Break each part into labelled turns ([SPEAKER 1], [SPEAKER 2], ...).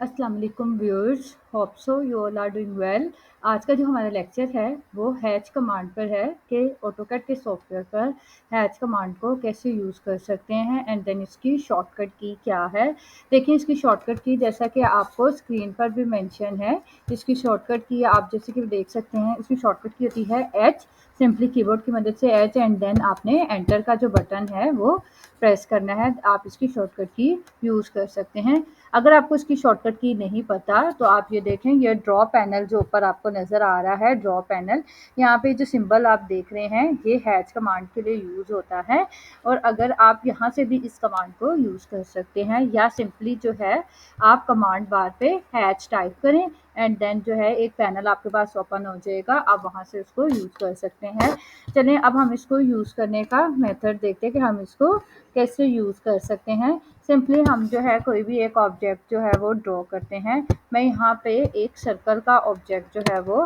[SPEAKER 1] अस्सलाम वालेकुम viewers, hope so you all are doing well. आज का जो हमारा लेक्चर है वो हैच कमांड पर है कि ऑटोकैड के सॉफ्टवेयर पर हैच कमांड को कैसे यूज़ कर सकते हैं एंड देन इसकी शॉर्टकट की क्या है। देखिए, इसकी शॉर्टकट की जैसा कि आपको स्क्रीन पर भी मेंशन है, इसकी शॉर्टकट की आप जैसे कि देख सकते हैं, इसकी शॉर्टकट की होती है एच। सिंपली कीबोर्ड की मदद से एच एंड देन आपने एंटर का जो बटन है वो प्रेस करना है। आप इसकी शॉर्टकट की यूज़ कर सकते हैं। अगर आपको इसकी शॉर्टकट की नहीं पता तो आप ये देखें, ये ड्रॉ पैनल जो ऊपर आपको नज़र आ रहा है, ड्रॉ पैनल, यहाँ पे जो सिंबल आप देख रहे हैं ये हैच कमांड के लिए यूज़ होता है। और अगर आप यहाँ से भी इस कमांड को यूज़ कर सकते हैं या सिंपली जो है आप कमांड बार पे हैच टाइप करें एंड देन जो है एक पैनल आपके पास ओपन हो जाएगा, आप वहाँ से उसको यूज़ कर सकते हैं। चलें अब हम इसको यूज़ करने का मेथड देखते हैं कि हम इसको कैसे यूज़ कर सकते हैं। सिंपली हम जो है कोई भी एक ऑब्जेक्ट जो है वो ड्रॉ करते हैं। मैं यहाँ पे एक सर्कल का ऑब्जेक्ट जो है वो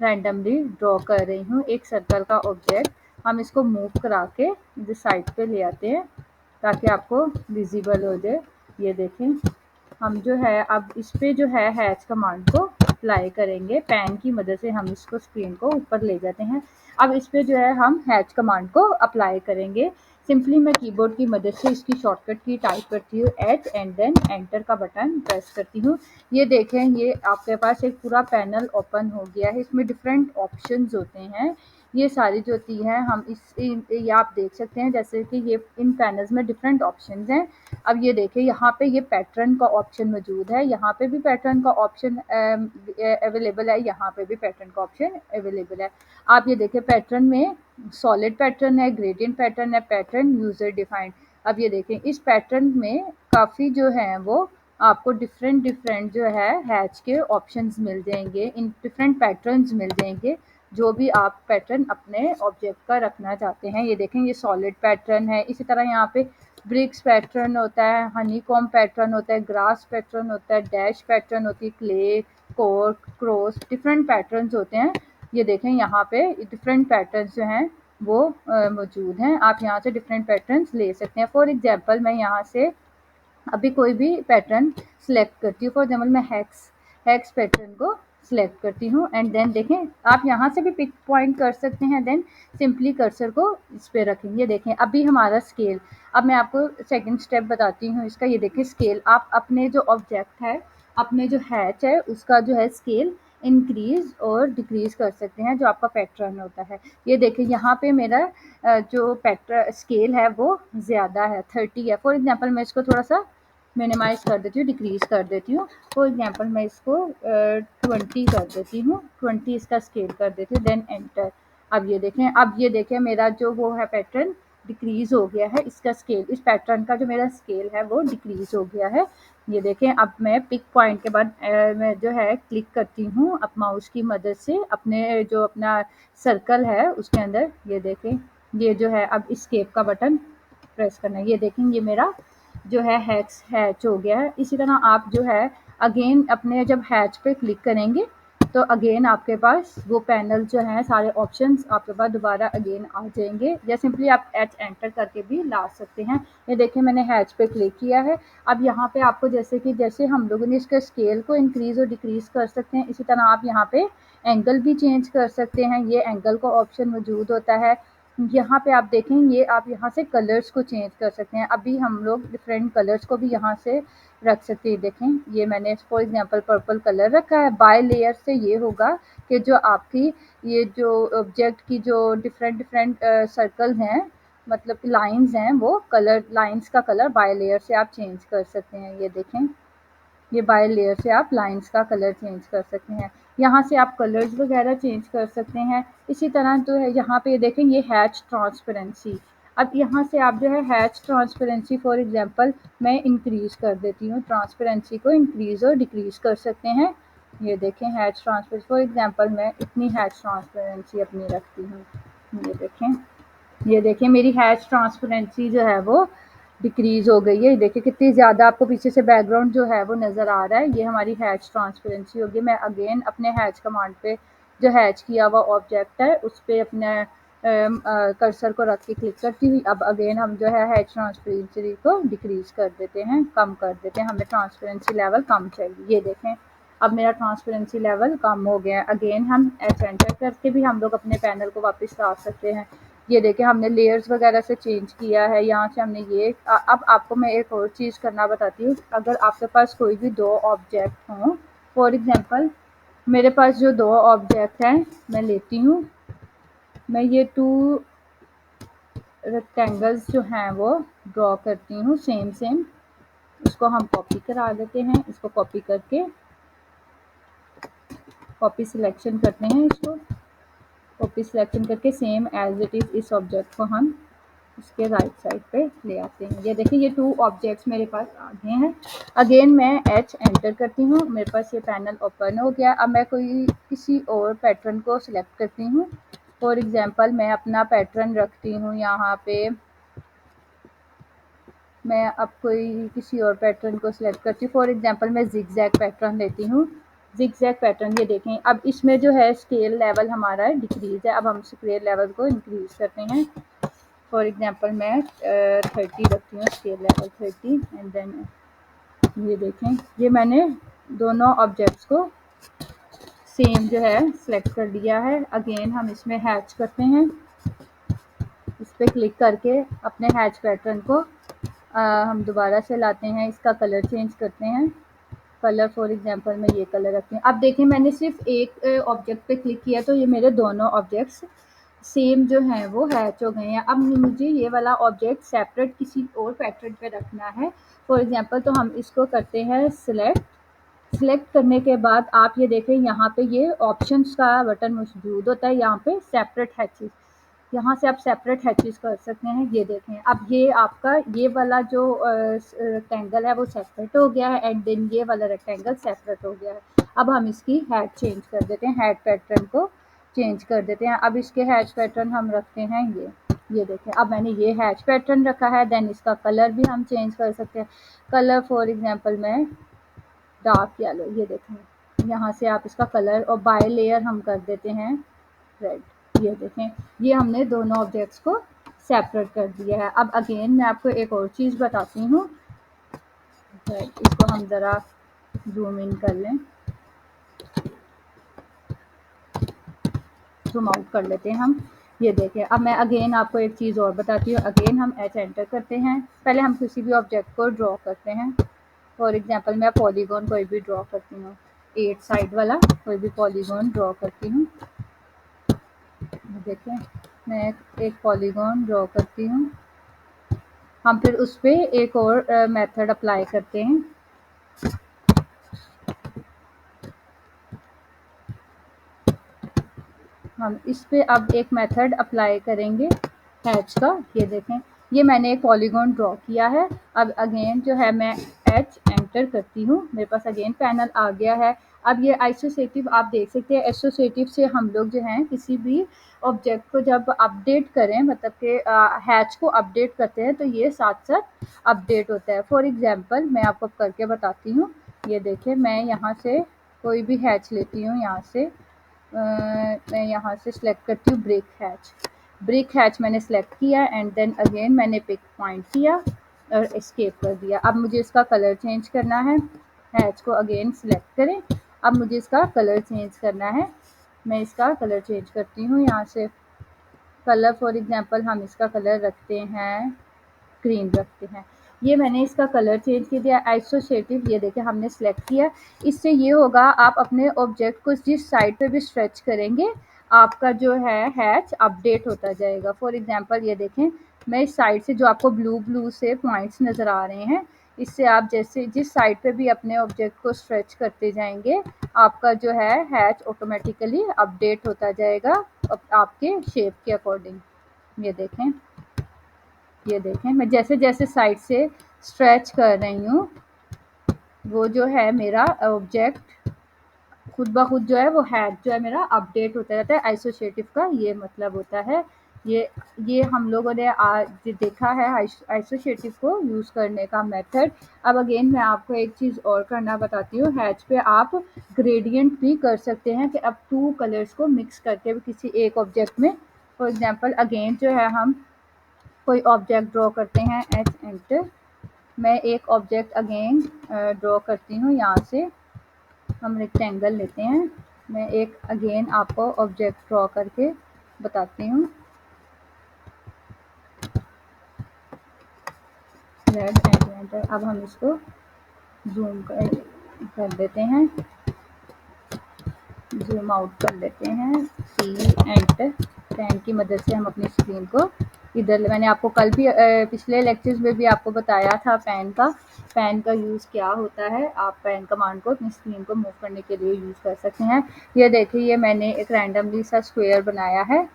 [SPEAKER 1] रैंडमली ड्रॉ कर रही हूँ। एक सर्कल का ऑब्जेक्ट हम इसको मूव करा के इधर साइड पे ले आते हैं ताकि आपको विजिबल हो जाए। ये देखें, हम जो है अब इस पे जो है हैच कमांड को अप्लाई करेंगे। पेन की मदद से हम इसको स्क्रीन को ऊपर ले जाते हैं। अब इस पे जो है हम हैच कमांड को अप्लाई करेंगे। सिंपली मैं कीबोर्ड की मदद से इसकी शॉर्टकट की टाइप करती हूँ एच एंड देन एंटर का बटन प्रेस करती हूँ। ये देखें, ये आपके पास एक पूरा पैनल ओपन हो गया है। इसमें डिफरेंट ऑप्शंस होते हैं। ये सारी जो होती है हम ये आप देख सकते हैं जैसे कि ये इन पैनल्स में डिफरेंट ऑप्शंस हैं। अब ये देखें, यहाँ पे ये पैटर्न का ऑप्शन मौजूद है, यहाँ पे भी पैटर्न का ऑप्शन अवेलेबल है, यहाँ पे भी पैटर्न का ऑप्शन अवेलेबल है। आप ये देखें, पैटर्न में सॉलिड पैटर्न है, ग्रेडियंट पैटर्न है, पैटर्न यूजर डिफाइंड। अब ये देखें, इस पैटर्न में काफ़ी जो है वो आपको डिफरेंट जो है हैच के ऑप्शंस मिल जाएंगे, इन डिफरेंट पैटर्न्स मिल जाएंगे जो भी आप पैटर्न अपने ऑब्जेक्ट का रखना चाहते हैं। ये देखें, ये सॉलिड पैटर्न है। इसी तरह यहाँ पे ब्रिक्स पैटर्न होता है, हनीकॉम पैटर्न होता है, ग्रास पैटर्न होता है, डैश पैटर्न होती है, clay, cork, cross, different patterns होते हैं। ये देखें, यहाँ पे डिफरेंट पैटर्न्स जो हैं वो मौजूद हैं। आप यहाँ से डिफरेंट पैटर्न्स ले सकते हैं। फॉर एग्जांपल मैं यहाँ से अभी कोई भी पैटर्न सिलेक्ट करती हूँ। फॉर एग्जाम्पल मैं हैक्स पैटर्न को सिलेक्ट करती हूँ एंड देन देखें, आप यहाँ से भी पिक पॉइंट कर सकते हैं। देन सिंपली कर्सर को इस पे रखेंगे। देखें, अभी हमारा स्केल, अब मैं आपको सेकंड स्टेप बताती हूँ इसका। ये देखें, स्केल आप अपने जो ऑब्जेक्ट है, अपने जो हैच है उसका जो है स्केल इंक्रीज और डिक्रीज कर सकते हैं, जो आपका पैटर्न होता है। ये देखें, यहाँ पे मेरा जो पैटर्न स्केल है वो ज़्यादा है, 30 है। फॉर एग्जांपल मैं इसको थोड़ा सा मिनिमाइज कर देती हूँ, डिक्रीज कर देती हूँ। फॉर एग्जांपल मैं इसको 20 कर देती हूँ, 20 इसका स्केल कर देती हूँ, देन एंटर। अब ये देखें मेरा जो वो है पैटर्न डिक्रीज हो गया है, इसका स्केल, इस पैटर्न का जो मेरा स्केल है वो डिक्रीज हो गया है। ये देखें, अब मैं पिक पॉइंट के बाद मैं जो है क्लिक करती हूँ अब माउस की मदद से अपने जो अपना सर्कल है उसके अंदर। ये देखें, ये जो है अब इस्केप का बटन प्रेस करना है। ये देखें, ये मेरा जो है हैच हो गया है। इसी तरह आप जो है अगेन अपने जब हैच पे क्लिक करेंगे तो अगेन आपके पास वो पैनल जो हैं सारे ऑप्शंस आपके पास दोबारा अगेन आ जाएंगे, या सिंपली आप एच एंटर करके भी ला सकते हैं। ये देखिए, मैंने हैच पे क्लिक किया है। अब यहाँ पे आपको जैसे हम लोगों ने इसके स्केल को इंक्रीज और डिक्रीज कर सकते हैं, इसी तरह आप यहाँ पे एंगल भी चेंज कर सकते हैं। ये एंगल का ऑप्शन मौजूद होता है। यहाँ पे आप देखें, ये आप यहाँ से कलर्स को चेंज कर सकते हैं। अभी हम लोग डिफरेंट कलर्स को भी यहाँ से रख सकते हैं। देखें, ये मैंने फॉर एग्जांपल पर्पल कलर रखा है। बाय लेयर से ये होगा कि जो आपकी ये जो ऑब्जेक्ट की जो डिफरेंट सर्कल्स हैं, मतलब लाइंस हैं, वो कलर लाइंस का कलर बाय लेयर से आप चेंज कर सकते हैं। ये देखें, ये बाय लेयर से आप लाइंस का कलर चेंज कर सकते हैं। यहाँ से आप कलर्स वगैरह चेंज कर सकते हैं। इसी तरह जो है यहाँ पे देखें, ये हैच ट्रांसपेरेंसी। अब यहाँ से आप जो है हैच ट्रांसपेरेंसी फॉर एग्जांपल मैं इंक्रीज कर देती हूँ, ट्रांसपेरेंसी को इंक्रीज और डिक्रीज कर सकते हैं। ये देखें, हैच ट्रांसपेरेंसी फॉर एग्जांपल मैं इतनी हैच ट्रांसपेरेंसी अपनी रखती हूँ। ये देखें, ये देखिए मेरी हैच ट्रांसपेरेंसी जो है वो डिक्रीज हो गई है। देखिए कितनी ज़्यादा आपको पीछे से बैकग्राउंड जो है वो नज़र आ रहा है। ये हमारी हैच ट्रांसपेरेंसी होगी। मैं अगेन अपने हैच कमांड पे जो हैच किया हुआ ऑब्जेक्ट है उस पर अपने कर्सर को रख के क्लिक करती हुई। अब अगेन हम जो है हैच ट्रांसपेरेंसी को डिक्रीज कर देते हैं, कम कर देते हैं, हमें ट्रांसपेरेंसी लेवल कम चाहिए। ये देखें अब मेरा ट्रांसपेरेंसी लेवल कम हो गया है। अगेन हम एच एंटर करके भी हम लोग अपने पैनल को वापस ला सकते हैं। ये देखें हमने लेयर्स वगैरह से चेंज किया है, यहाँ से हमने ये अब आपको मैं एक और चीज़ करना बताती हूँ। अगर आपके पास कोई भी दो ऑब्जेक्ट हों, फॉर एग्जांपल मेरे पास जो दो ऑब्जेक्ट हैं, मैं लेती हूँ, मैं ये 2 रेक्टेंगल्स जो हैं वो ड्रॉ करती हूँ सेम। इसको हम कॉपी करा लेते हैं, इसको कॉपी करके कॉपी सिलेक्शन करते हैं, इसको कॉपी सिलेक्शन करके सेम एज इट इज़ इस ऑब्जेक्ट को हम इसके राइट साइड पे ले आते हैं। ये देखिए ये 2 ऑब्जेक्ट्स मेरे पास आ गए हैं। अगेन मैं एच एंटर करती हूँ, मेरे पास ये पैनल ओपन हो गया। अब मैं किसी और पैटर्न को सिलेक्ट करती हूँ। फॉर एग्जांपल मैं अपना पैटर्न रखती हूँ यहाँ पे, मैं अब कोई किसी और पैटर्न को सिलेक्ट करती हूँ। फॉर एग्जांपल मैं जिगजैग पैटर्न लेती हूँ। जिगजैग पैटर्न ये देखें, अब इसमें जो है स्केल लेवल हमारा डिक्रीज है। अब हम स्केल लेवल को इंक्रीज करते हैं। फॉर एग्जांपल मैं 30 रखती हूँ, स्केल लेवल 30 एंड देन ये देखें ये मैंने दोनों ऑब्जेक्ट्स को सेम जो है सिलेक्ट कर लिया है। अगेन हम इसमें हैच करते हैं, इस पर क्लिक करके अपने हैच पैटर्न को हम दोबारा से लाते हैं, इसका कलर चेंज करते हैं। कलर फॉर एग्जांपल मैं ये कलर रखती हूँ। अब देखिए मैंने सिर्फ एक ऑब्जेक्ट पे क्लिक किया तो ये मेरे दोनों ऑब्जेक्ट्स सेम जो हैं वो हैच हो गए हैं। अब मुझे ये वाला ऑब्जेक्ट सेपरेट किसी और पैटर्न पे रखना है। फॉर एग्जांपल तो हम इसको करते हैं सिलेक्ट करने के बाद आप ये देखें यहाँ पे ये ऑप्शंस का बटन मौजूद होता है, यहाँ पे सेपरेट हैचेस, यहाँ से आप सेपरेट हैचेस कर सकते हैं। ये देखें अब ये आपका ये वाला जो रेक्टेंगल है वो सेपरेट हो गया है एंड देन ये वाला रेक्टेंगल सेपरेट हो गया है। अब हम इसकी हेड चेंज कर देते हैं, हेड पैटर्न को चेंज कर देते हैं। अब इसके हैच पैटर्न हम रखते हैं ये देखें अब मैंने ये हैच पैटर्न रखा है। देन इसका कलर भी हम चेंज कर सकते हैं। कलर फॉर एग्जांपल मैं डार्क येलो, ये देखें यहाँ से आप इसका कलर और बाय लेयर हम कर देते हैं रेड। ये देखें ये हमने दोनों ऑब्जेक्ट्स को सेपरेट कर दिया है। अब अगेन मैं आपको एक और चीज़ बताती हूँ, इसको हम ज़रा जूम इन कर लें, जूम आउट कर लेते हैं हम। ये देखें अब मैं अगेन आपको एक चीज़ और बताती हूँ। अगेन हम एच एंटर करते हैं, पहले हम किसी भी ऑब्जेक्ट को ड्रॉ करते हैं। फॉर एग्जांपल मैं पॉलीगॉन कोई भी ड्रॉ करती हूँ, 8 साइड वाला कोई भी पॉलीगॉन ड्रॉ करती हूँ। देखें मैं एक पॉलीगॉन ड्रॉ करती हूँ। हम फिर उस पर एक और मेथड अप्लाई करते हैं। हम इस पे अब एक मेथड अप्लाई करेंगे हैच का। ये देखें ये मैंने एक पॉलीगॉन ड्रॉ किया है। अब अगेन जो है मैं एच एंटर करती हूँ, मेरे पास अगेन पैनल आ गया है। अब ये आइसोसेटिव आप देख सकते हैं, एसोसिएटिव से हम लोग जो हैं किसी भी ऑब्जेक्ट को जब अपडेट करें, मतलब कि हैच को अपडेट करते हैं तो ये साथ साथ अपडेट होता है। फॉर एग्जांपल मैं आपको करके बताती हूँ। ये देखें मैं यहाँ से कोई भी हैच लेती हूँ, यहाँ से मैं यहाँ से सिलेक्ट करती हूँ ब्रिक हैच मैंने सेलेक्ट किया एंड देन अगेन मैंने पिक पॉइंट किया और एस्केप कर दिया। अब मुझे इसका कलर चेंज करना है, हैच को अगेन सिलेक्ट करें। अब मुझे इसका कलर चेंज करना है, मैं इसका कलर चेंज करती हूँ। यहाँ से कलर फॉर एग्जांपल हम इसका कलर रखते हैं ग्रीन रखते हैं। ये मैंने इसका कलर चेंज कर दिया आइसोसेटिव। ये देखिए हमने सेलेक्ट किया। इससे ये होगा आप अपने ऑब्जेक्ट को जिस साइड पे भी स्ट्रेच करेंगे आपका जो है हैच अपडेट होता जाएगा। फॉर एग्जांपल ये देखें मैं इस साइड से जो आपको ब्लू से पॉइंट्स नज़र आ रहे हैं, इससे आप जैसे जिस साइड पे भी अपने ऑब्जेक्ट को स्ट्रेच करते जाएंगे आपका जो है हैच ऑटोमेटिकली अपडेट होता जाएगा आपके शेप के अकॉर्डिंग। ये देखें मैं जैसे जैसे साइड से स्ट्रेच कर रही हूँ वो जो है मेरा ऑब्जेक्ट खुद ब खुद जो है वो हैच जो है मेरा अपडेट होता रहता है। आइसोसेटिव का ये मतलब होता है। ये हम लोगों ने आज देखा है आइसोसेटिव को यूज़ करने का मेथड। अब अगेन मैं आपको एक चीज़ और करना बताती हूँ। हैच पे आप ग्रेडियंट भी कर सकते हैं कि अब 2 कलर्स को मिक्स करके भी किसी एक ऑब्जेक्ट में फॉर एग्जांपल अगेन जो है हम कोई ऑब्जेक्ट ड्रॉ करते हैं, एच एंटर। मैं एक ऑब्जेक्ट अगेन ड्रॉ करती हूँ, यहाँ से हम रेक्टेंगल लेते हैं। मैं एक अगेन आपको ऑब्जेक्ट ड्रॉ करके बताती हूँ। Red enter. अब हम इसको जूम कर देते हैं, जूम आउट कर लेते हैं, सी एंटर। पेन की मदद से हम अपनी स्क्रीन को इधर, मैंने आपको कल भी पिछले लेक्चर्स में भी आपको बताया था पेन का यूज़ क्या होता है। आप पेन कमांड को अपनी स्क्रीन को मूव करने के लिए यूज़ कर सकते हैं। ये देखिए, ये मैंने एक रैंडमली सा स्क्वायर बनाया है।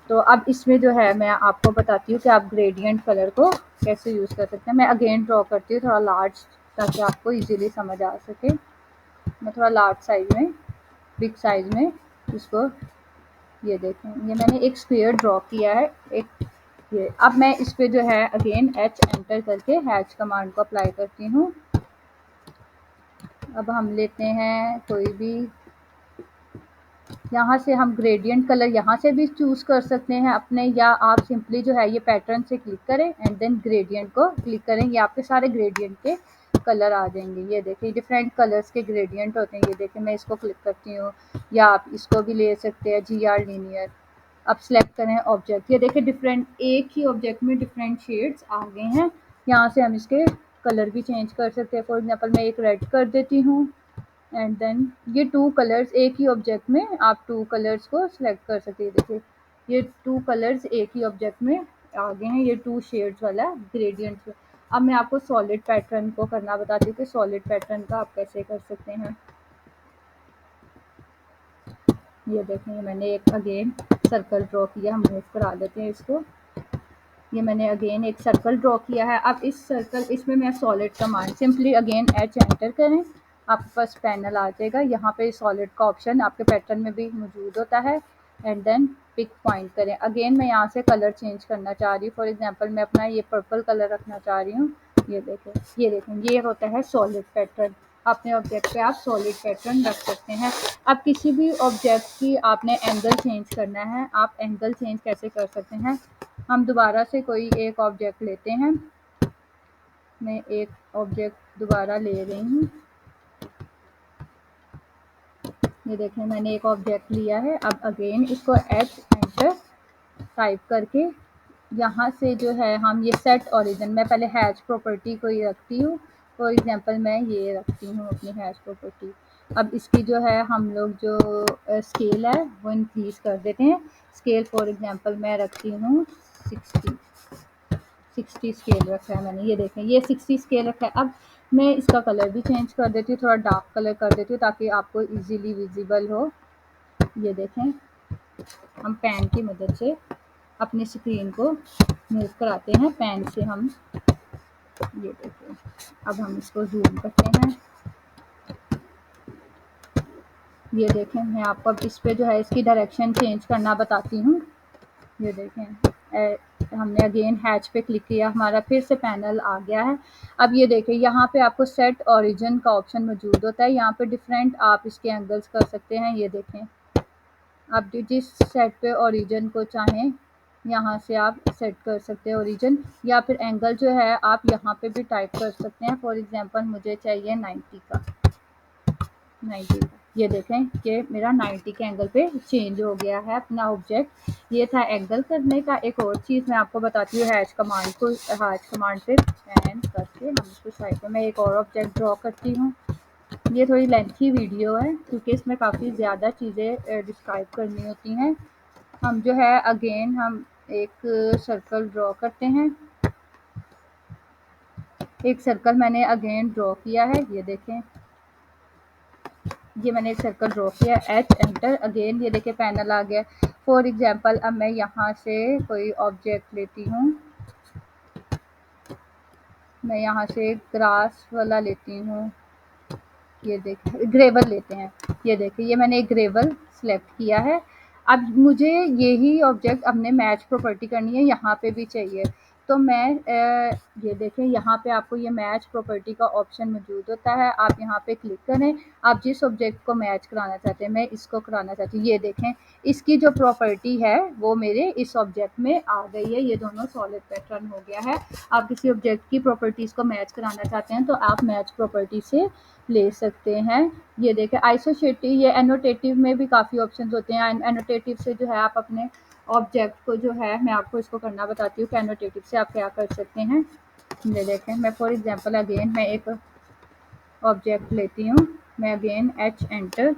[SPEAKER 1] तो अब इसमें जो है मैं आपको बताती हूँ कि आप ग्रेडियंट कलर को कैसे यूज़ कर सकते हैं। मैं अगेन ड्रॉ करती हूँ थोड़ा लार्ज, ताकि आपको ईजिली समझ आ सके। मैं थोड़ा लार्ज साइज में, बिग साइज में इसको, ये देखें, ये मैंने एक स्क्वायर ड्रॉ किया है एक ये। अब मैं इस पे जो है अगेन एच एंटर करके हैच कमांड को अप्लाई करती हूँ। अब हम लेते हैं कोई भी, यहाँ से हम ग्रेडियंट कलर यहाँ से भी चूज़ कर सकते हैं अपने, या आप सिंपली जो है ये पैटर्न से क्लिक करें एंड देन ग्रेडियंट को क्लिक करें, ये आपके सारे ग्रेडियंट के कलर आ जाएंगे। ये देखिए डिफरेंट कलर्स के ग्रेडियंट होते हैं। ये देखिए मैं इसको क्लिक करती हूँ, या आप इसको भी ले सकते हैं, GR लीनियर। अब सेलेक्ट करें ऑब्जेक्ट, ये देखिए डिफरेंट, एक ही ऑब्जेक्ट में डिफरेंट शेड्स आ गए हैं। यहाँ से हम इसके कलर भी चेंज कर सकते हैं। फॉर एग्जांपल मैं एक रेड कर देती हूँ एंड देन ये टू कलर्स, एक ही ऑब्जेक्ट में आप टू कलर्स को सिलेक्ट कर सकते हैं। देखिए ये टू कलर्स एक ही ऑब्जेक्ट में आ गए हैं, ये टू शेड्स वाला ग्रेडियंट। अब मैं आपको सॉलिड पैटर्न को करना बताती हूँ कि सॉलिड पैटर्न का आप कैसे कर सकते हैं। ये देखें, मैंने एक अगेन सर्कल ड्रॉ किया, हम मूव करा देते हैं इसको। ये मैंने अगेन एक सर्कल ड्रॉ किया है। अब इस सर्कल, इसमें मैं solid command simply again H enter करें, आपके पास पैनल आ जाएगा। यहाँ पे सॉलिड का ऑप्शन आपके पैटर्न में भी मौजूद होता है एंड देन पिक पॉइंट करें। अगेन मैं यहाँ से कलर चेंज करना चाह रही हूँ। फॉर एग्जांपल मैं अपना ये पर्पल कलर रखना चाह रही हूँ। ये देखें, ये होता है सॉलिड पैटर्न। अपने ऑब्जेक्ट पे आप सॉलिड पैटर्न रख सकते हैं। अब किसी भी ऑब्जेक्ट की आपने एंगल चेंज करना है, आप एंगल चेंज कैसे कर सकते हैं। हम दोबारा से कोई एक ऑब्जेक्ट लेते हैं। मैं एक ऑब्जेक्ट दोबारा ले रही हूँ। ये देखें, मैंने एक ऑब्जेक्ट लिया है। अब अगेन इसको एच एंटर टाइप करके यहाँ से जो है हम ये सेट ओरिजिन, मैं पहले हैच प्रॉपर्टी को ही रखती हूँ। फॉर एग्जांपल मैं ये रखती हूँ अपनी हैच प्रॉपर्टी। अब इसकी जो है हम लोग जो स्केल है वो इंक्रीज कर देते हैं। स्केल फॉर एग्जांपल मैं रखती हूँ 60 स्केल रखा है मैंने। ये देखें, ये 60 स्केल रखा है। अब मैं इसका कलर भी चेंज कर देती हूँ, थोड़ा डार्क कलर कर देती हूँ ताकि आपको इजीली विजिबल हो। ये देखें, हम पेन की मदद से अपनी स्क्रीन को मूव कराते हैं, पेन से हम। ये देखें, अब हम इसको जूम करते हैं। ये देखें, मैं आपको अब इस पे जो है इसकी डायरेक्शन चेंज करना बताती हूँ। ये देखें, हमने अगेन हैच पे क्लिक किया, हमारा फिर से पैनल आ गया है। अब ये देखें, यहाँ पे आपको सेट ओरिजिन का ऑप्शन मौजूद होता है। यहाँ पे डिफरेंट आप इसके एंगल्स कर सकते हैं। ये देखें, आप जिस सेट पे ओरिजिन को चाहें यहाँ से आप सेट कर सकते हैं ओरिजिन, या फिर एंगल जो है आप यहाँ पे भी टाइप कर सकते हैं। फॉर एग्जांपल मुझे चाहिए 90 का। ये देखें कि मेरा 90 के एंगल पे चेंज हो गया है अपना ऑब्जेक्ट। ये था एंगल करने का। एक और चीज़ मैं आपको बताती हूँ, हैच कमांड पे पैन करके हम इसको साइड पे, मैं एक और ऑब्जेक्ट ड्रॉ करती हूँ। ये थोड़ी लेंथी वीडियो है क्योंकि इसमें काफ़ी ज़्यादा चीज़ें डिस्क्राइब करनी होती हैं। हम जो है अगेन हम एक सर्कल ड्रॉ करते हैं। एक सर्कल मैंने अगेन ड्रॉ किया है। ये देखें, ये मैंने एक सर्कल ड्रॉ किया, एच एंटर। अगेन ये देखिए पैनल आ गया। फॉर एग्जांपल अब मैं यहाँ से कोई ऑब्जेक्ट लेती हूँ। मैं यहाँ से ग्रास वाला लेती हूँ। ये देखिए, ग्रेवल लेते हैं। ये देखिए, ये मैंने एक ग्रेवल सेलेक्ट किया है। अब मुझे यही ऑब्जेक्ट अपने मैच प्रॉपर्टी करनी है, यहाँ पे भी चाहिए। तो मैं ये देखें यहाँ पे आपको ये मैच प्रॉपर्टी का ऑप्शन मौजूद होता है। आप यहाँ पे क्लिक करें, आप जिस ऑब्जेक्ट को मैच कराना चाहते हैं, मैं इसको कराना चाहती हूँ। ये देखें इसकी जो प्रॉपर्टी है वो मेरे इस ऑब्जेक्ट में आ गई है। ये दोनों सॉलिड पैटर्न हो गया है। आप किसी ऑब्जेक्ट की प्रॉपर्टीज़ को मैच कराना चाहते हैं तो आप मैच प्रॉपर्टी से ले सकते हैं। ये देखें आइसोशेटिव, ये एनोटेटिव में भी काफ़ी ऑप्शन होते हैं। एनोटेटिव से जो है आप अपने ऑब्जेक्ट को जो है, मैं आपको इसको करना बताती हूँ कि एनोटेटिव से आप क्या कर सकते हैं। ये देखें मैं फॉर एग्जांपल अगेन मैं एक ऑब्जेक्ट लेती हूँ, मैं अगेन एच एंटर,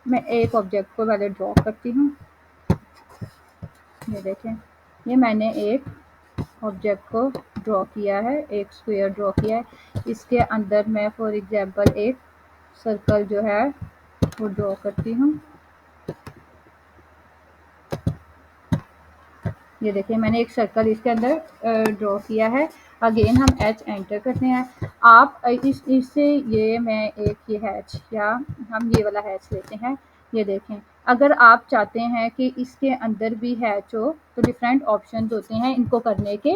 [SPEAKER 1] मैं एक ऑब्जेक्ट को पहले ड्रॉ करती हूँ। ये देखें ये मैंने एक ऑब्जेक्ट को ड्रॉ किया है, एक स्क्वायर ड्रॉ किया है। इसके अंदर मैं फॉर एग्जांपल एक सर्कल जो है वो ड्रॉ करती हूँ। ये देखिए मैंने एक सर्कल इसके अंदर ड्रॉ किया है। अगेन हम एच एंटर करते हैं। आप इससे ये मैं एक ये हैच या हम ये वाला हैच लेते हैं। ये देखें अगर आप चाहते हैं कि इसके अंदर भी हैच हो तो डिफरेंट ऑप्शन होते हैं इनको करने के।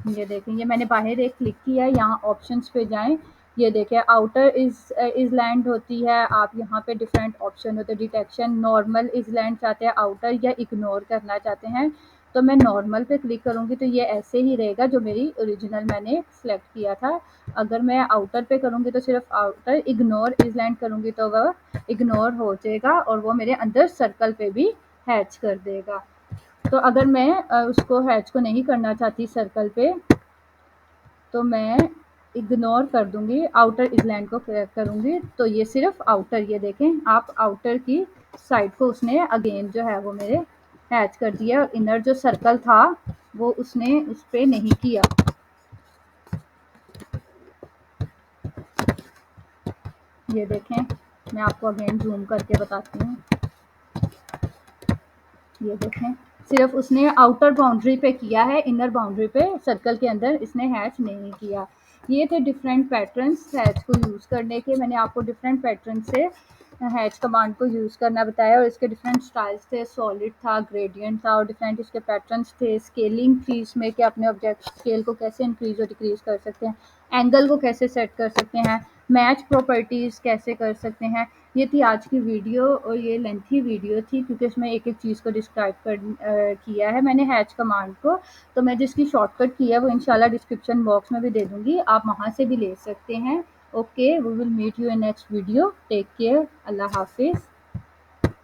[SPEAKER 1] ये देखें ये मैंने बाहर एक क्लिक किया है, यहाँ ऑप्शंस पे जाएं। ये देखें आउटर इज लैंड होती है। आप यहाँ पे डिफरेंट ऑप्शन होते हैं, डिटेक्शन, नॉर्मल इज लैंड चाहते हैं आउटर या इग्नोर करना चाहते हैं। तो मैं नॉर्मल पे क्लिक करूँगी तो ये ऐसे ही रहेगा जो मेरी ओरिजिनल मैंने सेलेक्ट किया था। अगर मैं आउटर पे करूँगी तो सिर्फ आउटर, इग्नोर इज लैंड करूँगी तो वह इग्नोर हो जाएगा और वो मेरे अंदर सर्कल पे भी हैच कर देगा। तो अगर मैं उसको हैच को नहीं करना चाहती सर्कल पे तो मैं इग्नोर कर दूंगी, आउटर इजलैंड को करूंगी तो ये सिर्फ आउटर, ये देखें आप आउटर की साइड को उसने अगेन जो है वो मेरे हैच कर दिया और इनर जो सर्कल था वो उसने उस पर नहीं किया। ये देखें मैं आपको अगेन जूम करके बताती हूँ। ये देखें सिर्फ उसने आउटर बाउंड्री पे किया है, इनर बाउंड्री पे सर्कल के अंदर इसने हैच नहीं किया। ये थे डिफरेंट पैटर्न्स हैच को यूज़ करने के। मैंने आपको डिफरेंट पैटर्न से हैच कमांड को यूज़ करना बताया और इसके डिफरेंट स्टाइल्स थे, सॉलिड था, ग्रेडियंट था और डिफरेंट इसके पैटर्न्स थे। स्केलिंग थी इसमें कि अपने ऑब्जेक्ट स्केल को कैसे इंक्रीज और डिक्रीज कर सकते हैं, एंगल को कैसे सेट कर सकते हैं, मैच प्रॉपर्टीज़ कैसे कर सकते हैं। ये थी आज की वीडियो और ये लेंथी वीडियो थी क्योंकि इसमें एक एक चीज़ को डिस्क्राइब किया है मैंने हैच कमांड को। तो मैं जिसकी शॉर्टकट की है वो इंशाल्लाह डिस्क्रिप्शन बॉक्स में भी दे दूँगी, आप वहाँ से भी ले सकते हैं। Okay, we will meet you in next video. Take care, अल्लाह हाफिज़।